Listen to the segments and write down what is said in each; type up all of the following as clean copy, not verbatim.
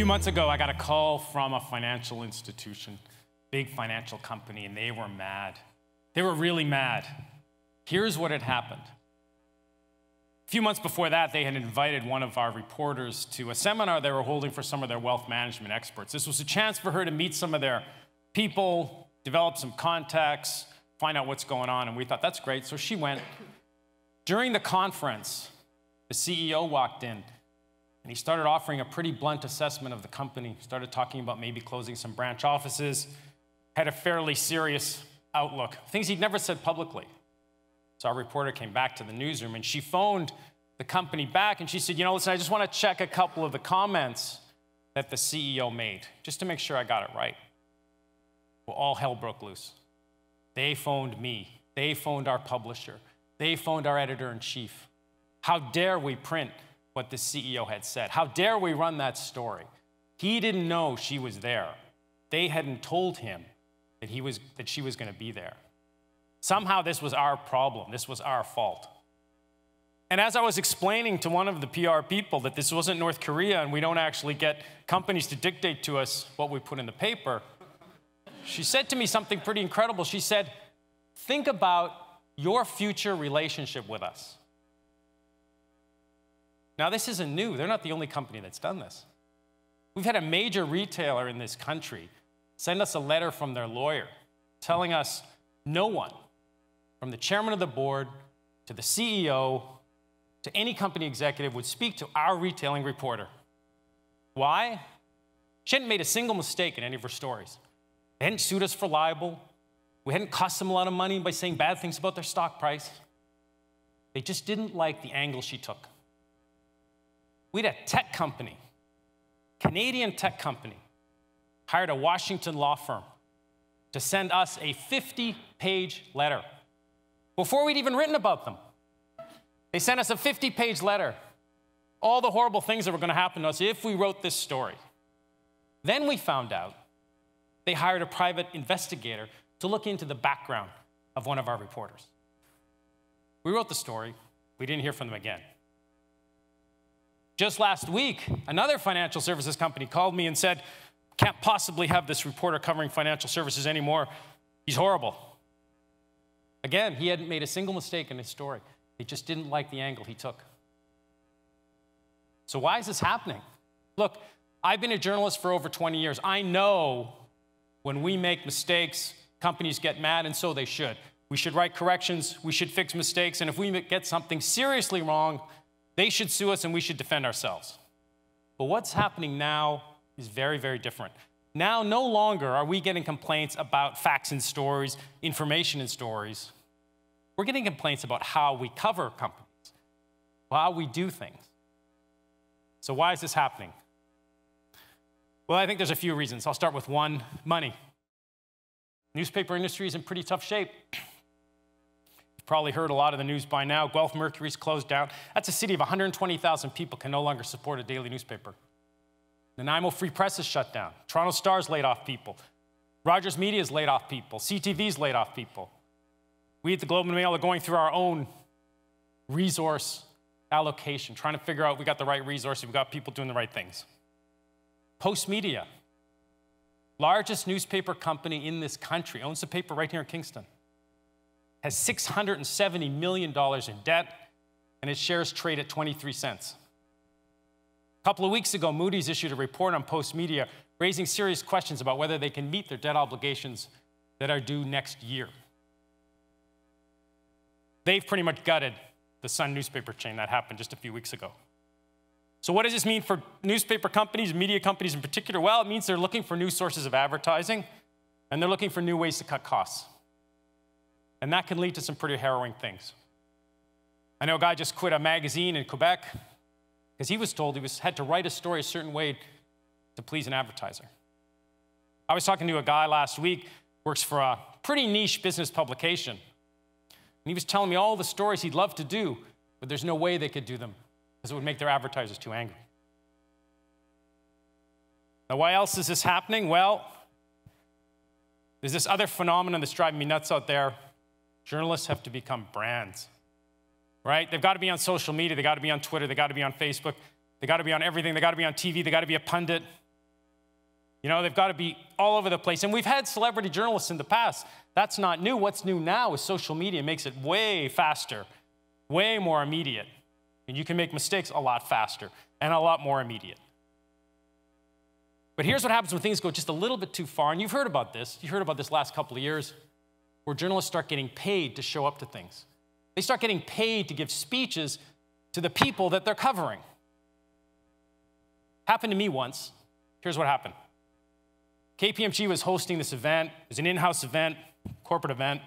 few months ago, I got a call from a financial institution, big financial company, and they were mad. They were really mad. Here's what had happened. A few months before that, they had invited one of our reporters to a seminar they were holding for some of their wealth management experts. This was a chance for her to meet some of their people, develop some contacts, find out what's going on, and we thought, that's great, so she went. During the conference, the CEO walked in, and he started offering a pretty blunt assessment of the company, started talking about maybe closing some branch offices, had a fairly serious outlook, things he'd never said publicly. So our reporter came back to the newsroom, and she phoned the company back, and she said, you know, listen, I just want to check a couple of the comments that the CEO made, just to make sure I got it right. Well, all hell broke loose. They phoned me. They phoned our publisher. They phoned our editor-in-chief. How dare we print what the CEO had said? How dare we run that story? He didn't know she was there. They hadn't told him that she was going to be there. Somehow this was our problem. This was our fault. And as I was explaining to one of the PR people that this wasn't North Korea and we don't actually get companies to dictate to us what we put in the paper, she said to me something pretty incredible. She said, think about your future relationship with us. Now, this isn't new. They're not the only company that's done this. We've had a major retailer in this country send us a letter from their lawyer telling us no one, from the chairman of the board to the CEO to any company executive, would speak to our retailing reporter. Why? She hadn't made a single mistake in any of her stories. They hadn't sued us for libel. We hadn't cost them a lot of money by saying bad things about their stock price. They just didn't like the angle she took. We had a tech company, Canadian tech company, hired a Washington law firm to send us a 50-page letter before we'd even written about them. They sent us a 50-page letter, all the horrible things that were going to happen to us if we wrote this story. Then we found out they hired a private investigator to look into the background of one of our reporters. We wrote the story. We didn't hear from them again. Just last week, another financial services company called me and said, can't possibly have this reporter covering financial services anymore. He's horrible. Again, he hadn't made a single mistake in his story. They just didn't like the angle he took. So why is this happening? Look, I've been a journalist for over 20 years. I know when we make mistakes, companies get mad, and so they should. We should write corrections. We should fix mistakes. And if we get something seriously wrong, they should sue us and we should defend ourselves. But what's happening now is very, very different. Now, no longer are we getting complaints about facts in stories, information in stories. We're getting complaints about how we cover companies, how we do things. So why is this happening? Well, I think there's a few reasons. I'll start with one, money. Newspaper industry is in pretty tough shape. You've probably heard a lot of the news by now. Guelph Mercury's closed down. That's a city of 120,000 people can no longer support a daily newspaper. Nanaimo Free Press is shut down. Toronto Star's laid off people. Rogers Media's laid off people. CTV's laid off people. We at the Globe and Mail are going through our own resource allocation, trying to figure out we got the right resources, we got people doing the right things. Post Media, largest newspaper company in this country, owns the paper right here in Kingston, has $670 million in debt, and its shares trade at 23 cents. A couple of weeks ago, Moody's issued a report on Post Media, raising serious questions about whether they can meet their debt obligations that are due next year. They've pretty much gutted the Sun newspaper chain. That happened just a few weeks ago. So what does this mean for newspaper companies, media companies in particular? Well, it means they're looking for new sources of advertising, and they're looking for new ways to cut costs. And that can lead to some pretty harrowing things. I know a guy just quit a magazine in Quebec because he was told he had to write a story a certain way to please an advertiser. I was talking to a guy last week, works for a pretty niche business publication, and he was telling me all the stories he'd love to do, but there's no way they could do them because it would make their advertisers too angry. Now, why else is this happening? Well, there's this other phenomenon that's driving me nuts out there. Journalists have to become brands, right? They've got to be on social media. They've got to be on Twitter. They've got to be on Facebook. They've got to be on everything. They've got to be on TV. They've got to be a pundit. You know, they've got to be all over the place. And we've had celebrity journalists in the past. That's not new. What's new now is social media makes it way faster, way more immediate. And you can make mistakes a lot faster and a lot more immediate. But here's what happens when things go just a little bit too far. And you've heard about this. You heard about this last couple of years, where journalists start getting paid to show up to things. They start getting paid to give speeches to the people that they're covering. Happened to me once. Here's what happened. KPMG was hosting this event. It was an in-house event, corporate event.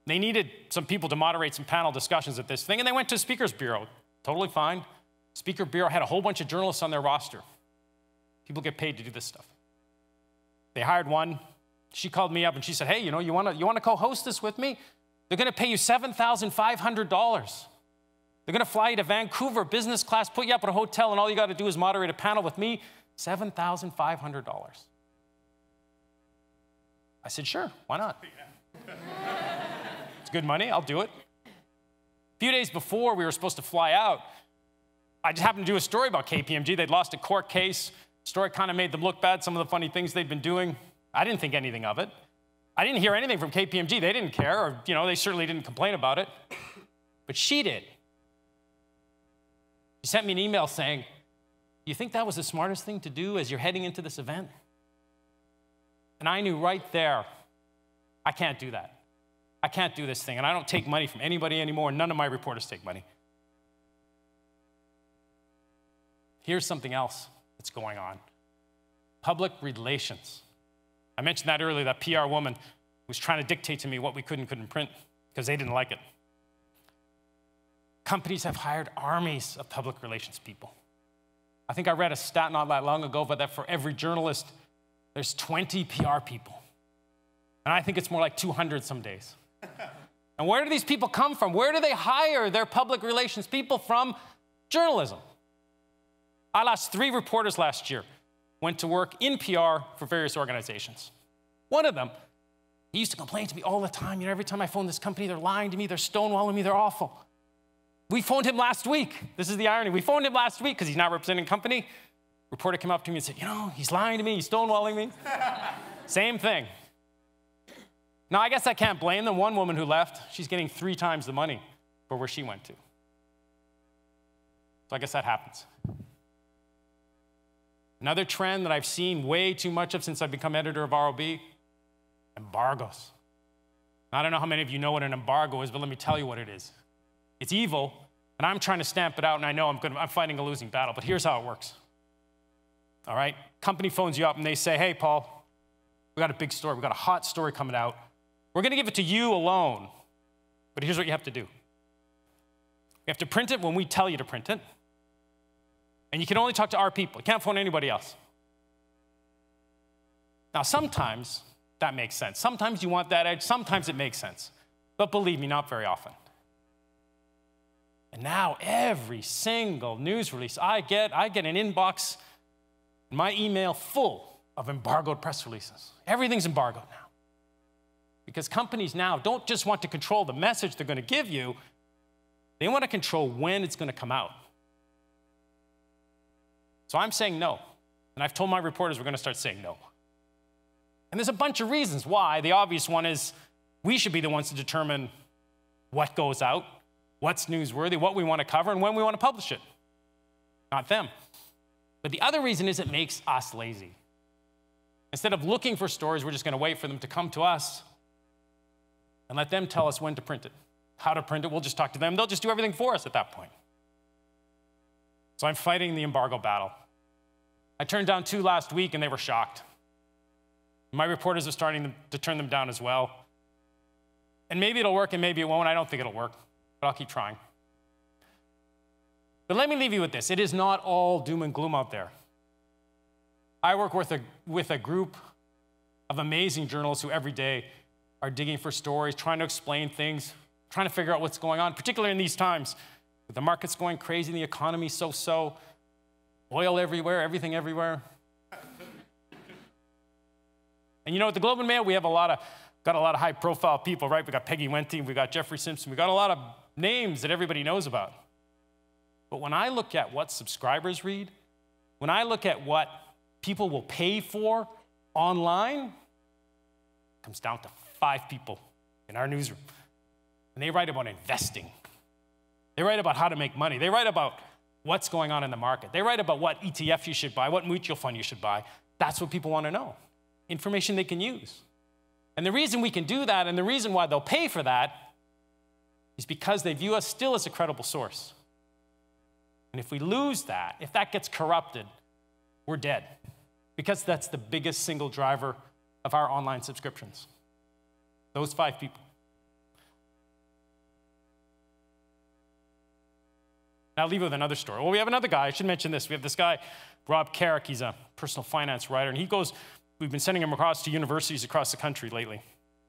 They needed some people to moderate some panel discussions at this thing, and they went to a speaker's bureau. Totally fine. Speaker bureau had a whole bunch of journalists on their roster. People get paid to do this stuff. They hired one. She called me up and she said, hey, you know, you want to co-host this with me? They're going to pay you $7,500. They're going to fly you to Vancouver, business class, put you up at a hotel, and all you got to do is moderate a panel with me, $7,500. I said, sure, why not? It's good money, I'll do it. A few days before we were supposed to fly out, I just happened to do a story about KPMG. They'd lost a court case. The story kind of made them look bad, some of the funny things they'd been doing. I didn't think anything of it. I didn't hear anything from KPMG. They didn't care, or you know, they certainly didn't complain about it. But she did. She sent me an email saying, do you think that was the smartest thing to do as you're heading into this event? And I knew right there, I can't do that. I can't do this thing, and I don't take money from anybody anymore. None of my reporters take money. Here's something else that's going on. Public relations. I mentioned that earlier, that PR woman was trying to dictate to me what we could and couldn't print because they didn't like it. Companies have hired armies of public relations people. I think I read a stat not that long ago, but that for every journalist, there's 20 PR people. And I think it's more like 200 some days. And where do these people come from? Where do they hire their public relations people from? Journalism. I lost 3 reporters last year, went to work in PR for various organizations. One of them, he used to complain to me all the time. You know, every time I phone this company, they're lying to me, they're stonewalling me, they're awful. We phoned him last week. This is the irony. We phoned him last week because he's not representing a company. Reporter came up to me and said, you know, he's lying to me, he's stonewalling me. Same thing. Now, I guess I can't blame them. One woman who left, she's getting 3 times the money for where she went to. So I guess that happens. Another trend that I've seen way too much of since I've become editor of ROB, embargoes. I don't know how many of you know what an embargo is, but let me tell you what it is. It's evil, and I'm trying to stamp it out, and I know I'm fighting a losing battle, but here's how it works. All right? Company phones you up, and they say, hey, Paul, we got a big story. We got a hot story coming out. We're going to give it to you alone, but here's what you have to do. You have to print it when we tell you to print it, and you can only talk to our people. You can't phone anybody else. Now, sometimes that makes sense. Sometimes you want that edge. Sometimes it makes sense. But believe me, not very often. And now every single news release I get an inbox, my email full of embargoed press releases. Everything's embargoed now. Because companies now don't just want to control the message they're going to give you, they want to control when it's going to come out. So I'm saying no. And I've told my reporters we're going to start saying no. And there's a bunch of reasons why. The obvious one is we should be the ones to determine what goes out, what's newsworthy, what we want to cover, and when we want to publish it. Not them. But the other reason is it makes us lazy. Instead of looking for stories, we're just going to wait for them to come to us and let them tell us when to print it. How to print it, we'll just talk to them. They'll just do everything for us at that point. So I'm fighting the embargo battle. I turned down 2 last week, and they were shocked. My reporters are starting to turn them down as well. And maybe it'll work, and maybe it won't. I don't think it'll work, but I'll keep trying. But let me leave you with this. It is not all doom and gloom out there. I work with a group of amazing journalists who every day are digging for stories, trying to explain things, trying to figure out what's going on, particularly in these times. With the market's going crazy, the economy so-so, oil everywhere, everything everywhere. And you know, at the Globe and Mail, we have got a lot of high-profile people, right? We got Peggy Wente, we got Jeffrey Simpson, we got a lot of names that everybody knows about. But when I look at what subscribers read, when I look at what people will pay for online comes down to 5 people in our newsroom. And they write about investing. They write about how to make money. They write about what's going on in the market. They write about what ETF you should buy, what mutual fund you should buy. That's what people want to know. Information they can use. And the reason we can do that and the reason why they'll pay for that is because they view us still as a credible source. And if we lose that, if that gets corrupted, we're dead. Because that's the biggest single driver of our online subscriptions. Those 5 people. Now I'll leave you with another story. Well, we have another guy. I should mention this. We have this guy, Rob Carrick. He's a personal finance writer. And we've been sending him across to universities across the country lately.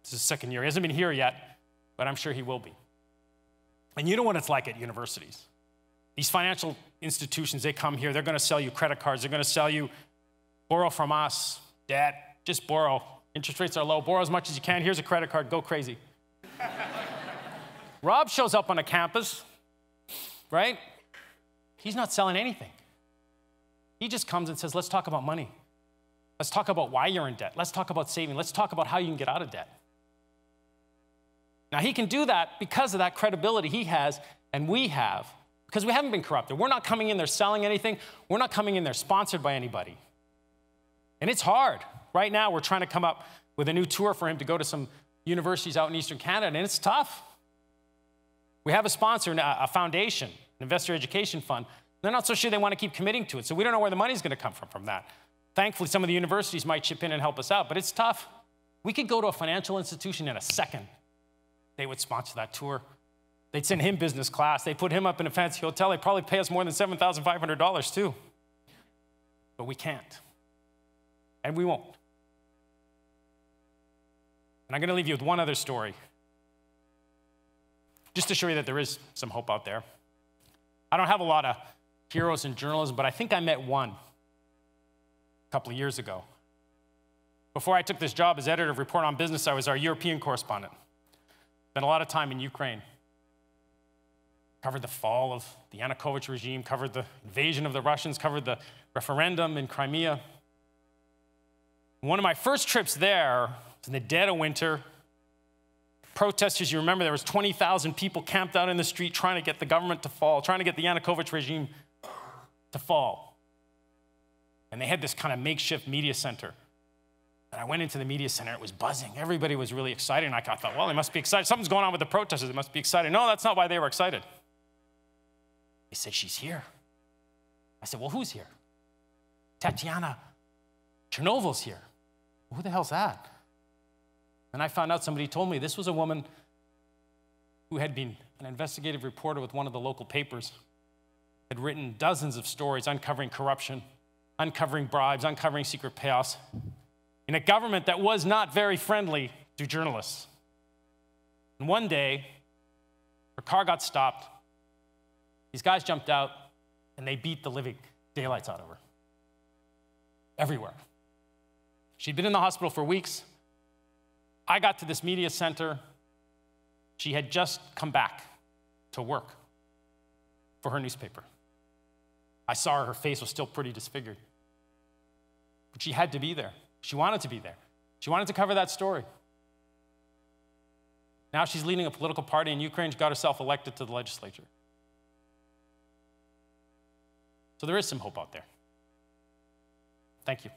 This is his 2nd year. He hasn't been here yet, but I'm sure he will be. And you know what it's like at universities. These financial institutions, they come here. They're going to sell you credit cards. They're going to sell you, borrow from us, debt, just borrow. Interest rates are low. Borrow as much as you can. Here's a credit card. Go crazy. Rob shows up on a campus, right? He's not selling anything. He just comes and says, let's talk about money. Let's talk about why you're in debt. Let's talk about saving. Let's talk about how you can get out of debt. Now, he can do that because of that credibility he has and we have, because we haven't been corrupted. We're not coming in there selling anything. We're not coming in there sponsored by anybody. And it's hard. Right now, we're trying to come up with a new tour for him to go to some universities out in Eastern Canada, and it's tough. We have a sponsor, a foundation, an investor education fund. They're not so sure they want to keep committing to it, so we don't know where the money's going to come from that. Thankfully, some of the universities might chip in and help us out, but it's tough. We could go to a financial institution in a second. They would sponsor that tour. They'd send him business class. They'd put him up in a fancy hotel. They'd probably pay us more than $7,500 too. But we can't. And we won't. And I'm going to leave you with one other story, just to show you that there is some hope out there. I don't have a lot of heroes in journalism, but I think I met one a couple of years ago. Before I took this job as editor of Report on Business, I was our European correspondent. Spent a lot of time in Ukraine. Covered the fall of the Yanukovych regime, covered the invasion of the Russians, covered the referendum in Crimea. One of my first trips there was in the dead of winter. Protesters, you remember, there was 20,000 people camped out in the street trying to get the government to fall, trying to get the Yanukovych regime to fall. And they had this kind of makeshift media center. And I went into the media center, it was buzzing. Everybody was really excited, and I thought, well, they must be excited. Something's going on with the protesters, they must be excited. No, that's not why they were excited. They said, she's here. I said, well, who's here? Tatiana Chernovyl's here. Well, who the hell's that? And I found out, somebody told me this was a woman who had been an investigative reporter with one of the local papers, had written dozens of stories uncovering corruption, uncovering bribes, uncovering secret payoffs, in a government that was not very friendly to journalists. And one day, her car got stopped. These guys jumped out, and they beat the living daylights out of her. Everywhere. She'd been in the hospital for weeks. I got to this media center. She had just come back to work for her newspaper. I saw her face was still pretty disfigured. But she had to be there. She wanted to be there. She wanted to cover that story. Now she's leading a political party in Ukraine. She got herself elected to the legislature. So there is some hope out there. Thank you.